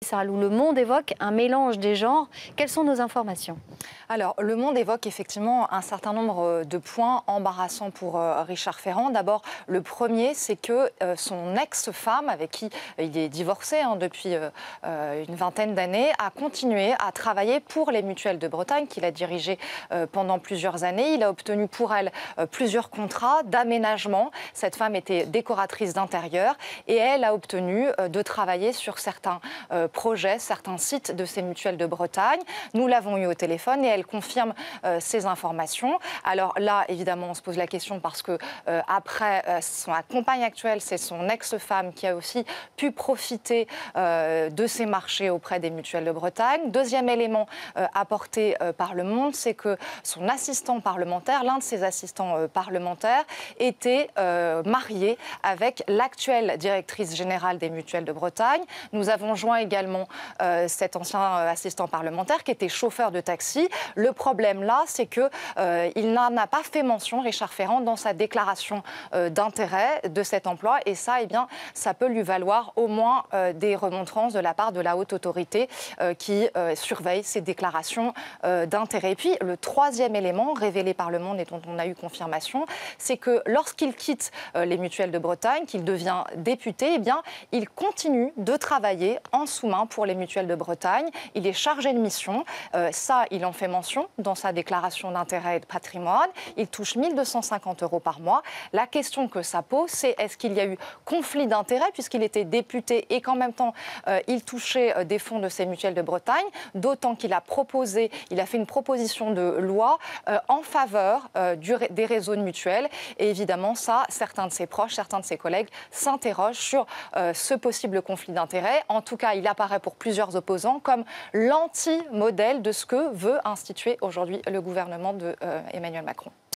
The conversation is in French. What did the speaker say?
Sarah Lou, Le Monde évoque un mélange des genres. Quelles sont nos informations? Alors, Le Monde évoque effectivement un certain nombre de points embarrassants pour Richard Ferrand. D'abord, le premier, c'est que son ex-femme, avec qui il est divorcé depuis une vingtaine d'années, a continué à travailler pour les Mutuelles de Bretagne, qu'il a dirigées pendant plusieurs années. Il a obtenu pour elle plusieurs contrats d'aménagement. Cette femme était décoratrice d'intérieur et elle a obtenu de travailler sur certains projets, certains sites de ces Mutuelles de Bretagne. Nous l'avons eu au téléphone et elle confirme ces informations. Alors là, évidemment, on se pose la question parce que après, sa compagne actuelle, c'est son ex-femme qui a aussi pu profiter de ces marchés auprès des Mutuelles de Bretagne. Deuxième élément apporté par Le Monde, c'est que son assistant parlementaire, l'un de ses assistants parlementaires, était marié avec l'actuelle directrice générale des Mutuelles de Bretagne. Nous avons joint également cet ancien assistant parlementaire qui était chauffeur de taxi. Le problème là, c'est qu'il n'en a pas fait mention, Richard Ferrand, dans sa déclaration d'intérêt de cet emploi. Et ça, eh bien, ça peut lui valoir au moins des remontrances de la part de la haute autorité qui surveille ces déclarations d'intérêt. Et puis, le troisième élément révélé par Le Monde et dont on a eu confirmation, c'est que lorsqu'il quitte les Mutuelles de Bretagne, qu'il devient député, eh bien, il continue de travailler en sous-main pour les Mutuelles de Bretagne. Il est chargé de mission. Ça, il en fait mention dans sa déclaration d'intérêt et de patrimoine. Il touche 1 250 € par mois. La question que ça pose, c'est est-ce qu'il y a eu conflit d'intérêt puisqu'il était député et qu'en même temps, il touchait des fonds de ces Mutuelles de Bretagne, d'autant qu'il a fait une proposition de loi en faveur des réseaux de mutuelles. Et évidemment, ça, certains de ses proches, certains de ses collègues s'interrogent sur ce possible conflit d'intérêt. En tout cas, il apparaît pour plusieurs opposants comme l'anti-modèle de ce que veut instituer aujourd'hui le gouvernement d'Emmanuel Macron.